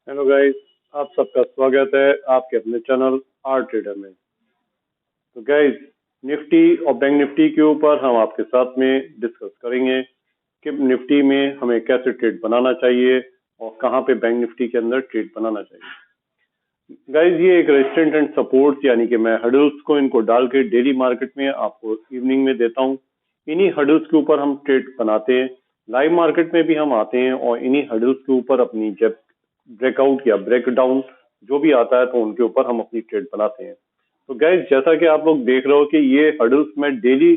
Hello guys, आप सबका स्वागत है आपके अपने चैनल आर ट्रेडर में। तो गाइस, निफ्टी और बैंक निफ्टी के ऊपर हम आपके साथ में डिस्कस करेंगे कि निफ्टी में हमें कैसे ट्रेड बनाना चाहिए और कहां पे बैंक निफ्टी के अंदर ट्रेड बनाना चाहिए। गाइस, ये एक रेजिस्टेंस एंड सपोर्ट यानी कि मैं हडल्स को इनको डाल के डेली मार्केट में आपको इवनिंग में देता हूँ। इन्हीं हडल्स के ऊपर हम ट्रेड बनाते हैं। लाइव मार्केट में भी हम आते हैं और इन्हीं हडल्स के ऊपर अपनी जब ब्रेकआउट या ब्रेकडाउन जो भी आता है तो उनके ऊपर हम अपनी ट्रेड बनाते हैं। तो गाइस, जैसा कि आप लोग देख रहे हो कि ये हडल्स मैं daily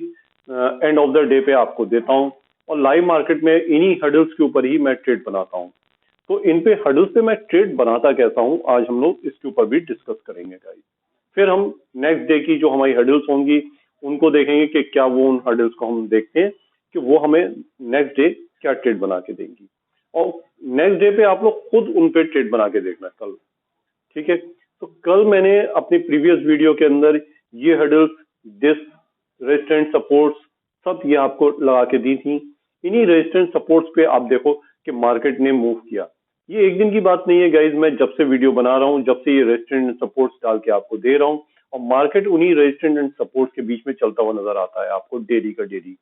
end of the day पे आपको देता हूँ और लाइव मार्केट में इन्हीं हडल्स के ऊपर ही मैं ट्रेड बनाता हूँ। तो इन पे हडल्स पे मैं ट्रेड बनाता कैसा हूँ, आज हम लोग इसके ऊपर भी डिस्कस करेंगे गाइस। फिर हम नेक्स्ट डे की जो हमारी हडल्स होंगी उनको देखेंगे कि क्या वो उन हडल्स को हम देखते हैं कि वो हमें नेक्स्ट डे क्या ट्रेड बना के देंगी। और नेक्स्ट डे पे आप लोग खुद उन पे ट्रेड बना के देखना कल। ठीक है, तो कल मैंने अपनी प्रीवियस वीडियो के अंदर ये हडल्स, दिस रेजिस्टेंस सपोर्ट्स सब ये आपको लगा के दी थी। इन्हीं रेजिस्टेंस सपोर्ट्स पे आप देखो कि मार्केट ने मूव किया। ये एक दिन की बात नहीं है गाइज, मैं जब से वीडियो बना रहा हूँ, जब से ये रेजिस्टेंस एंड सपोर्ट्स डाल के आपको दे रहा हूँ और मार्केट उन्हीं रेजिस्टेंस एंड सपोर्ट्स के बीच में चलता हुआ नजर आता है आपको डेली का डेली।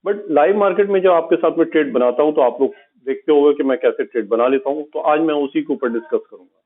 बट लाइव मार्केट में जब आपके साथ में ट्रेड बनाता हूँ तो आप लोग देखते होंगे कि मैं कैसे ट्रेड बना लेता हूँ। तो आज मैं उसी के ऊपर डिस्कस करूंगा।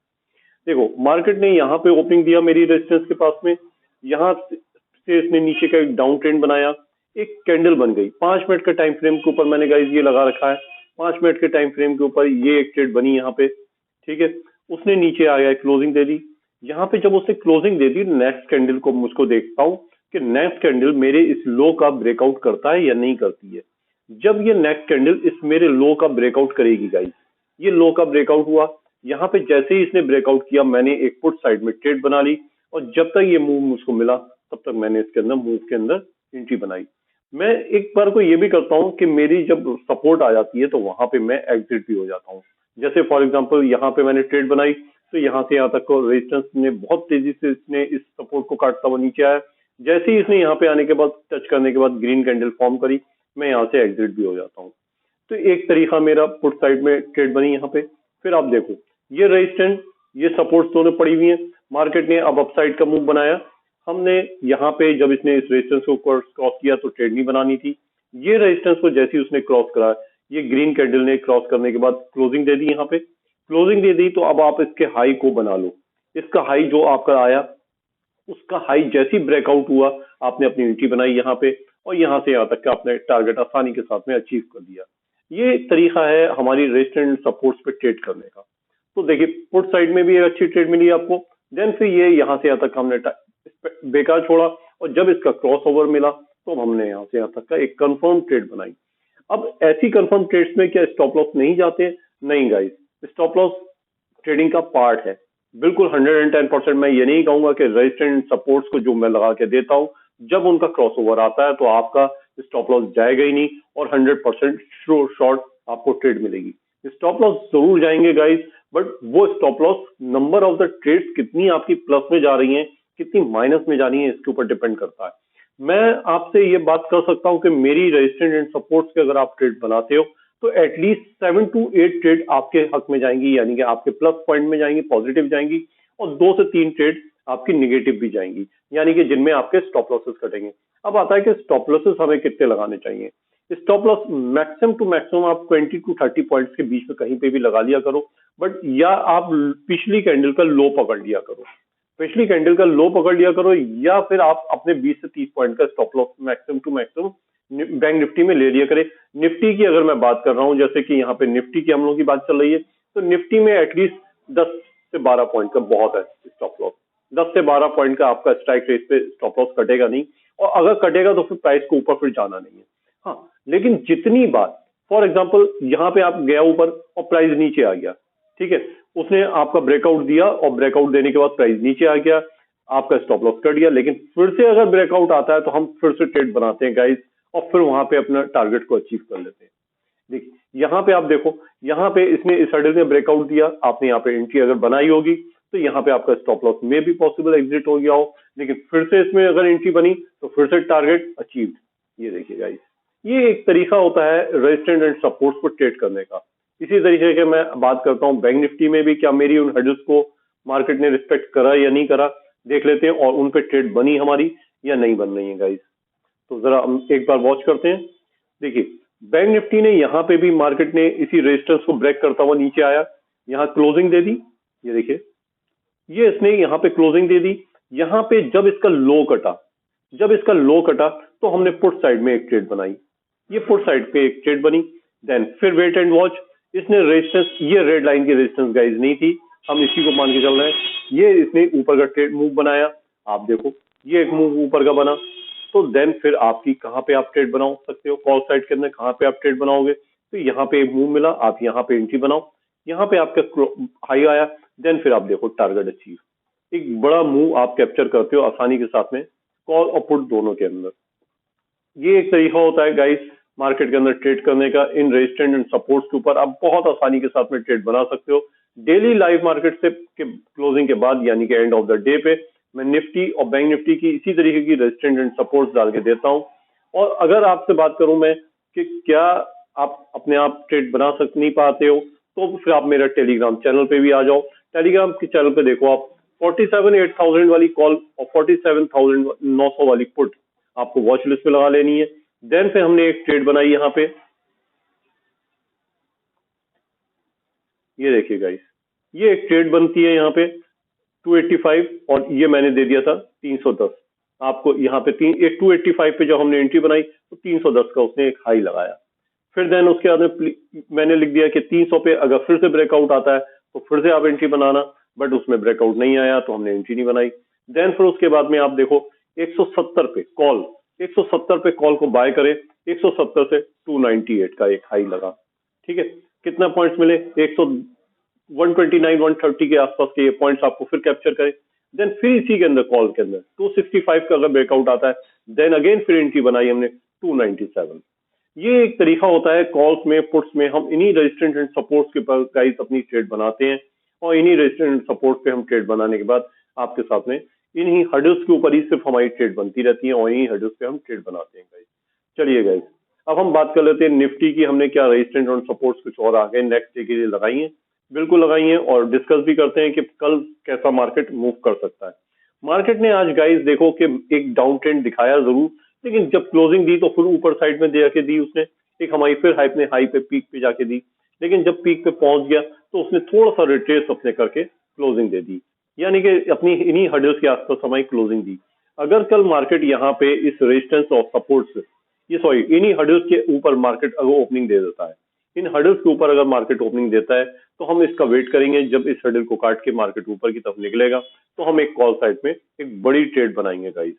देखो, मार्केट ने यहाँ पे ओपनिंग दिया मेरी रेजिस्टेंस के पास में, यहाँ से इसने नीचे का एक डाउन ट्रेंड बनाया, एक कैंडल बन गई 5 मिनट के टाइम फ्रेम के ऊपर। मैंने गाइस ये लगा रखा है 5 मिनट के टाइम फ्रेम के ऊपर, ये एक ट्रेड बनी यहाँ पे। ठीक है, उसने नीचे आ गया, क्लोजिंग दे दी। यहाँ पे जब उसने क्लोजिंग दे दी, नेक्स्ट कैंडल को मुझको देखता हूँ कि नेक्स्ट कैंडल मेरे इस लो का ब्रेकआउट करता है या नहीं करती है। जब ये नेक्स्ट कैंडल इस मेरे लो का ब्रेकआउट करेगी गाइस, ये लो का ब्रेकआउट हुआ, यहाँ पे जैसे ही इसने ब्रेकआउट किया मैंने एक पुट साइड में ट्रेड बना ली और जब तक ये मूव मुझको मिला तब तक मैंने इसके अंदर मूव के अंदर एंट्री बनाई। मैं एक बार को ये भी करता हूँ कि मेरी जब सपोर्ट आ जाती है तो वहां पे मैं एग्जिट भी हो जाता हूँ। जैसे फॉर एग्जांपल यहाँ पे मैंने ट्रेड बनाई तो यहाँ से यहाँ तक को रेजिस्टेंस ने बहुत तेजी से इसने इस सपोर्ट को काटता हुआ नीचे आया। जैसे ही इसने यहाँ पे आने के बाद टच करने के बाद ग्रीन कैंडल फॉर्म करी, मैं यहाँ से एग्जिट भी हो जाता हूँ। तो एक तरीका मेरा पुट साइड में ट्रेड बनी यहाँ पे। फिर आप देखो, ये रेजिस्टेंस, ये सपोर्ट्स दोनों पड़ी हुई हैं। मार्केट ने अब अपसाइड का मूव बनाया। हमने यहाँ पे जब इसने इस रेजिस्टेंस को क्रॉस किया तो ट्रेड नहीं बनानी थी। ये रेजिस्टेंस को जैसे ही उसने क्रॉस करा, ये ग्रीन कैंडल ने क्रॉस करने के बाद क्लोजिंग दे दी। यहाँ पे क्लोजिंग दे दी तो अब आप इसके हाई को बना लो। इसका हाई जो आपका आया, उसका हाई जैसी ब्रेकआउट हुआ, आपने अपनी एंट्री बनाई यहाँ पे और यहाँ से यहाँ तक का आपने टारगेट आसानी के साथ में अचीव कर दिया। ये तरीका है हमारी रेजिस्टेंस सपोर्ट्स पे ट्रेड करने का। तो देखिए, पुट साइड में भी एक अच्छी ट्रेड मिली आपको। देन फिर ये यहाँ से यहाँ तक हमने बेकार छोड़ा और जब इसका क्रॉस ओवर मिला तो हमने यहाँ से यहाँ तक का एक कंफर्म ट्रेड बनाई। अब ऐसी कंफर्म ट्रेड्स में क्या स्टॉप लॉस नहीं जाते? नहीं गाइस, स्टॉप लॉस ट्रेडिंग का पार्ट है। बिल्कुल 110% मैं ये नहीं कहूंगा कि रेजिस्टेंस सपोर्ट्स को जो मैं लगा के देता हूँ, जब उनका क्रॉस ओवर आता है तो आपका स्टॉप लॉस जाएगा ही नहीं और 100% शॉर्ट आपको ट्रेड मिलेगी। स्टॉप लॉस जरूर जाएंगे गाइस, बट वो stop loss number of the trades कितनी आपकी प्लस में जा रही हैं, कितनी माइनस में जा रही हैं, इसके ऊपर डिपेंड करता है। मैं आपसे ये बात कर सकता हूँ कि मेरी रेजिस्टेंस एंड सपोर्ट्स के अगर आप ट्रेड बनाते हो तो एटलीस्ट 7 to 8 ट्रेड आपके हक में जाएंगी, यानी कि आपके प्लस पॉइंट में जाएंगी, पॉजिटिव जाएंगी, और 2 से 3 ट्रेड आपकी निगेटिव भी जाएंगी, यानी कि जिनमें आपके स्टॉप लॉसेस कटेंगे। अब आता है कि स्टॉप लॉसेस हमें कितने लगाने चाहिए। Stop loss maximum to maximum आप 20 to 30 पॉइंट्स के बीच में कहीं पे भी लगा लिया करो, बट या आप पिछली कैंडल का लो पकड़ लिया करो, पिछली कैंडल का लो पकड़ लिया करो, या फिर आप अपने 20 से 30 पॉइंट का stop loss maximum to maximum bank Nifty में ले लिया करें। निफ्टी की अगर मैं बात कर रहा हूं, जैसे कि यहाँ पे निफ्टी की हम लोग की बात चल रही है, तो निफ्टी में एटलीस्ट 10 से 12 पॉइंट का बहुत है स्टॉप लॉस। 10 से 12 पॉइंट का आपका स्ट्राइक रेट पे स्टॉप लॉस कटेगा नहीं, और अगर कटेगा तो फिर प्राइस को ऊपर फिर जाना नहीं है। हाँ, लेकिन जितनी बार फॉर एग्जाम्पल यहाँ पे आप गया ऊपर और प्राइस नीचे आ गया, ठीक है, उसने आपका ब्रेकआउट दिया और ब्रेकआउट देने के बाद प्राइस नीचे आ गया, आपका स्टॉप लॉस कट गया, लेकिन फिर से अगर ब्रेकआउट आता है तो हम फिर से ट्रेड बनाते हैं गाइस और फिर वहां पे अपना टारगेट को अचीव कर लेते हैं। देखिए यहाँ पे आप देखो, यहाँ पे इसने इस हर्डल में ब्रेकआउट दिया, आपने यहाँ पे एंट्री अगर बनाई होगी तो यहाँ पे आपका स्टॉप लॉस में भी पॉसिबल एग्जिट हो गया हो, लेकिन फिर से इसमें अगर एंट्री बनी तो फिर से टारगेट अचीव्ड। ये देखिए गाइस, ये एक तरीका होता है रेजिस्टेंस एंड सपोर्ट्स को ट्रेड करने का। इसी तरीके से मैं बात करता हूँ बैंक निफ्टी में भी, क्या मेरी उन हर्डल्स को मार्केट ने रिस्पेक्ट करा या नहीं करा, देख लेते हैं, और उन पे ट्रेड बनी हमारी या नहीं बन रही है गाइस। तो जरा हम एक बार वॉच करते हैं। देखिए, बैंक निफ्टी ने यहाँ पे भी मार्केट ने इसी रेजिस्टेंस को ब्रेक करता हुआ नीचे आया, यहाँ क्लोजिंग दे दी। ये देखिए, ये इसने यहाँ पे क्लोजिंग दे दी। यहाँ पे जब इसका लो कटा तो हमने पुट साइड में एक ट्रेड बनाई, ये पुट साइड पे एक ट्रेड बनी। देन फिर वेट एंड वॉच, इसने रेजिस्टेंस, ये रेड लाइन की रेजिस्टेंस गाइज नहीं थी, हम इसी को मान के चल रहे हैं। ये इसने ऊपर का ट्रेड मूव बनाया, आप देखो ये एक मूव ऊपर का बना। तो देन फिर आपकी कहाँ पे आप ट्रेड बना सकते हो, कॉल साइड के अंदर कहाँ पे आप ट्रेड बनाओगे, तो यहाँ पे एक मूव मिला, आप यहाँ पे एंट्री बनाओ, यहाँ पे आपका हाई आया, देन फिर आप देखो टारगेट अचीव, एक बड़ा मूव आप कैप्चर करते हो आसानी के साथ में कॉल और पुट दोनों के अंदर। ये एक तरीका होता है गाइस मार्केट के अंदर ट्रेड करने का। इन रेजिस्टेंस एंड सपोर्ट्स के ऊपर आप बहुत आसानी के साथ में ट्रेड बना सकते हो। डेली लाइव मार्केट से के क्लोजिंग के बाद, यानी कि एंड ऑफ द डे पे, मैं निफ्टी और बैंक निफ्टी की इसी तरीके की रेजिस्टेंस एंड सपोर्ट्स डाल के देता हूँ। और अगर आपसे बात करूं मैं कि क्या आप अपने आप ट्रेड बना नहीं पाते हो, तो फिर आप मेरा टेलीग्राम चैनल पे भी आ जाओ। टेलीग्राम के चैनल पे देखो आप 47,800 वाली कॉल और 47,900 वाली पुट आपको वॉच लिस्ट पे लगा लेनी है। देन फिर हमने एक ट्रेड बनाई यहाँ पे, ये देखिए गाइस, ये एक ट्रेड बनती है यहाँ पे 285, और ये मैंने दे दिया था 310 आपको। यहाँ पे 285 पे जब हमने एंट्री बनाई तो 310 का उसने एक हाई लगाया। फिर देन उसके बाद में मैंने लिख दिया कि 300 पे अगर फिर से ब्रेकआउट आता है तो फिर से आप एंट्री बनाना, बट उसमें ब्रेकआउट नहीं आया तो हमने एंट्री नहीं बनाई। देन फिर उसके बाद में आप देखो 170 पे कॉल, 170 पे कॉल को बाय करें, 170 से 298 का एक हाई लगा। ठीक है, कितना पॉइंट्स मिले, 129 130 के आसपास के ये पॉइंट्स आपको फिर कैप्चर करें। देन फिर इसी के अंदर कॉल के अंदर 265 का अगर ब्रेकआउट आता है, देन अगेन फिर एंट्री बनाई हमने 297। ये एक तरीका होता है कॉल्स में पुट्स में, हम इन्हीं रेजिस्टेंस एंड सपोर्ट्स के पर गाइस अपनी ट्रेड बनाते हैं, और इन्हीं रेजिस्टेंस एंड सपोर्ट पे हम ट्रेड बनाने के बाद आपके साथ में इन्हीं हर्डल्स के ऊपर ही सिर्फ हमारी ट्रेड बनती रहती है, और इन्हीं हर्डल्स पे हम ट्रेड बनाते हैं गाइस। चलिए गाइस, अब हम बात कर लेते हैं निफ्टी की, हमने क्या रेजिस्टेंस और सपोर्ट्स कुछ और आगे नेक्स्ट डे के लिए लगाई है, बिल्कुल लगाई है, और डिस्कस भी करते हैं कि कल कैसा मार्केट मूव कर सकता है। मार्केट ने आज गाइस देखो कि एक डाउन ट्रेंड दिखाया जरूर, लेकिन जब क्लोजिंग दी तो फिर ऊपर साइड में दे के दी उसने, एक हमारी फिर हाई पे पीक पे जाके दी, लेकिन जब पीक पे पहुंच गया तो उसने थोड़ा सा रिट्रेस अपने करके क्लोजिंग दे दी, यानी कि अपनी इन्हीं हर्डल्स के आसपास हमारी क्लोजिंग दी। अगर कल मार्केट यहाँ पे इस रेजिस्टेंस और सपोर्ट से, ये सॉरी इन्हीं हर्डल्स के ऊपर मार्केट अगर ओपनिंग दे देता है, इन हर्डल्स के ऊपर अगर मार्केट ओपनिंग देता है, तो हम इसका वेट करेंगे। जब इस हर्डल को काट के मार्केट ऊपर की तरफ निकलेगा तो हम एक कॉल साइड में एक बड़ी ट्रेड बनाएंगे गाइस।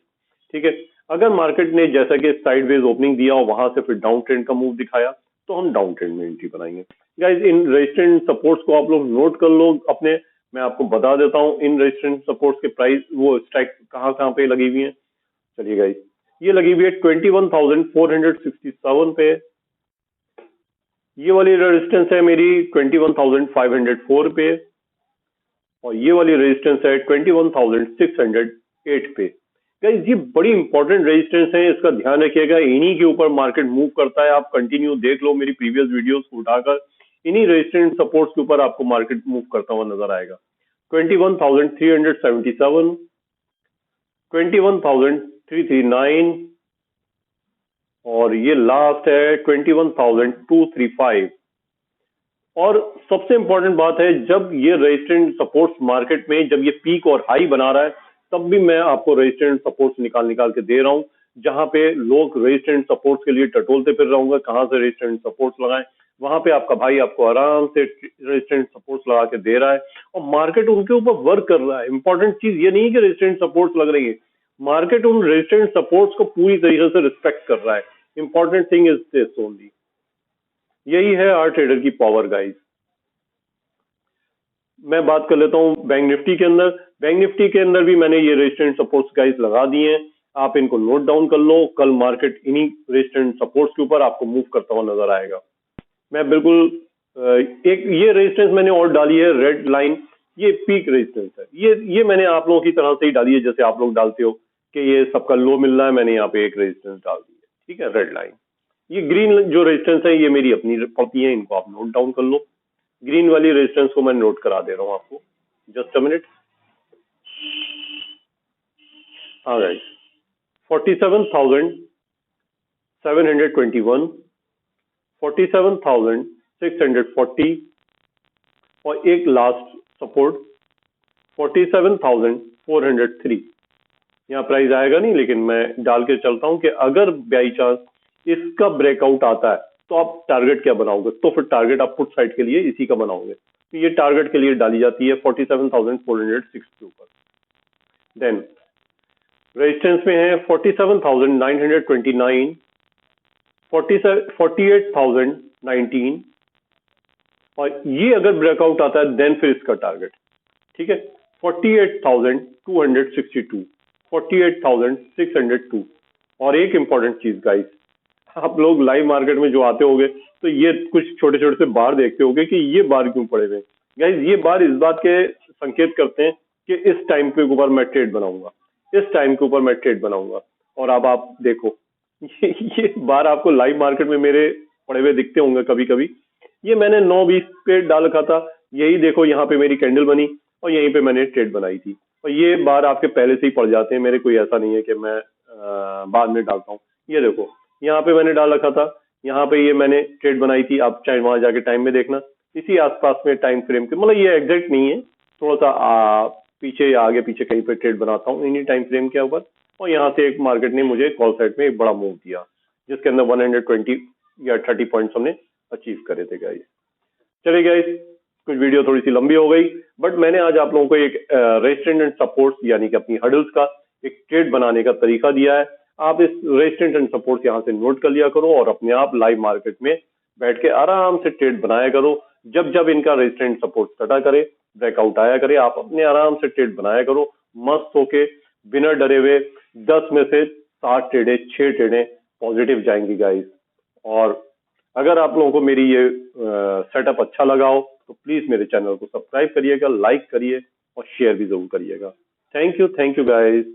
ठीक है, अगर मार्केट ने जैसा कि साइडवेज ओपनिंग दिया और वहां से फिर डाउन ट्रेंड का मूव दिखाया, तो हम डाउन ट्रेंड में एंट्री बनाएंगे गाइस। इन रेजिस्टेंस सपोर्ट्स को आप लोग नोट कर लो अपने, मैं आपको बता देता हूँ इन रेजिस्टेंस सपोर्ट्स के प्राइस, वो स्ट्राइक कहाँ कहाँ पे लगी हुई है। चलिए गाइस, ये लगी हुई है 21,467 पे, ये वाली रेजिस्टेंस है मेरी 21,504 पे, और ये वाली रेजिस्टेंस है 21,608 पे। गाइस ये बड़ी इंपॉर्टेंट रेजिस्टेंस है, इसका ध्यान रखिएगा, इन्हीं के ऊपर मार्केट मूव करता है। आप कंटिन्यू देख लो मेरी प्रीवियस वीडियोस को उठाकर, इन्हीं रेजिस्टेंस सपोर्ट्स के ऊपर आपको मार्केट मूव करता हुआ नजर आएगा। 21,377, 21,339, और ये लास्ट है 21,235। और सबसे इंपॉर्टेंट बात है, जब ये रेजिस्टेंस सपोर्ट्स मार्केट में जब ये पीक और हाई बना रहा है, तब भी मैं आपको रेजिस्टेंस सपोर्ट्स निकाल के दे रहा हूं, जहां पे लोग रेजिस्टेंस सपोर्ट्स के लिए टटोलते फिर रहूंगा कहां से रेजिस्टेंस सपोर्ट्स लगाएं, वहां पे आपका भाई आपको आराम से रेजिस्टेंस सपोर्ट्स लगा के दे रहा है, और मार्केट उनके ऊपर वर्क कर रहा है। इंपॉर्टेंट चीज ये नहीं कि रेजिस्टेंस सपोर्ट्स लग रही है, मार्केट उन रेजिस्टेंस सपोर्ट्स को पूरी तरीके से रिस्पेक्ट कर रहा है। Important thing is this only, यही है आर ट्रेडर की पावर गाइस। मैं बात कर लेता हूं बैंक निफ्टी के अंदर। बैंक निफ्टी के अंदर भी मैंने ये रेजिस्टेंस सपोर्ट्स गाइस लगा दिए हैं, आप इनको नोट डाउन कर लो। कल मार्केट इन्हीं रेजिस्टेंस सपोर्ट्स के ऊपर आपको मूव करता हुआ नजर आएगा। मैं बिल्कुल एक ये रेजिस्टेंस मैंने और डाली है रेड लाइन, ये पीक रेजिस्टेंस है, ये मैंने आप लोगों की तरह से ही डाली है जैसे आप लोग डालते हो कि ये सबका लो मिल रहा है, मैंने यहाँ पे एक रेजिस्टेंस डाल दी है। ठीक है, रेड लाइन। ये ग्रीन जो रेजिस्टेंस है ये मेरी अपनी पड़ती है, इनको आप नोट डाउन कर लो। ग्रीन वाली रेजिस्टेंस को मैं नोट करा दे रहा हूँ आपको, जस्ट अ मिनट। हाँ गाइस, 47,721, 47,640 और एक लास्ट सपोर्ट 47,403। यहाँ प्राइस आएगा नहीं, लेकिन मैं डाल के चलता हूँ कि अगर बाई चांस इसका ब्रेकआउट आता है तो आप टारगेट क्या बनाओगे, तो फिर टारगेट आप पुट साइड के लिए इसी का बनाओगे। तो ये टारगेट के लिए डाली जाती है 47,406 के ऊपर। देन रेजिस्टेंस में है 47,929, 48,019 और ये अगर ब्रेकआउट आता है देन फिर इसका टारगेट, ठीक है, 48,262, 48,602। और एक इंपॉर्टेंट चीज गाइस, आप लोग लाइव मार्केट में जो आते होंगे तो ये कुछ छोटे छोटे से बार देखते होंगे कि ये बार क्यों पड़े हुए। गाइस ये बार इस बात के संकेत करते हैं कि इस टाइम के ऊपर मैं ट्रेड बनाऊंगा, इस टाइम के ऊपर मैं ट्रेड बनाऊंगा। और अब आप देखो ये बार आपको लाइव मार्केट में मेरे पड़े हुए दिखते होंगे कभी कभी। ये मैंने 9:20 पे डाल रखा था, यही देखो यहाँ पे मेरी कैंडल बनी और यहीं पे मैंने ट्रेड बनाई थी। और ये बार आपके पहले से ही पड़ जाते हैं मेरे, कोई ऐसा नहीं है कि मैं बाद में डालता हूँ। ये देखो यहाँ पे मैंने डाल रखा था, यहाँ पे ये मैंने ट्रेड बनाई थी, आप चाहे वहां जाके टाइम में देखना। इसी आसपास में टाइम फ्रेम के, मतलब ये एग्जैक्ट नहीं है, थोड़ा सा पीछे या आगे पीछे कहीं पे ट्रेड बनाता हूँ इन्हीं टाइम फ्रेम के ऊपर। और यहाँ से एक मार्केट ने मुझे कॉल साइड में एक बड़ा मूव दिया, जिसके अंदर 120 या 30 पॉइंट्स हमने अचीव करे थे गाइस। चलिए गाइस, कुछ वीडियो थोड़ी सी लंबी हो गई, बट मैंने आज आप लोगों को एक रेजिस्टेंस एंड सपोर्ट्स यानी कि अपनी हडल्स का एक ट्रेड बनाने का तरीका दिया है। आप इस रेजिस्टेंस एंड सपोर्ट्स यहाँ से नोट कर लिया करो और अपने आप लाइव मार्केट में बैठ के आराम से ट्रेड बनाया करो। जब जब इनका रेजिस्टेंस सपोर्ट कटा करे, ब्रेकआउट आया करे, आप अपने आराम से ट्रेड बनाया करो, मस्त होके, बिना डरे हुए। 10 में से 7 ट्रेडें, 6 ट्रेडें पॉजिटिव जाएंगी गाइस। और अगर आप लोगों को मेरी ये सेटअप अच्छा लगा हो तो प्लीज मेरे चैनल को सब्सक्राइब करिएगा, लाइक करिए और शेयर भी जरूर करिएगा। Thank you guys.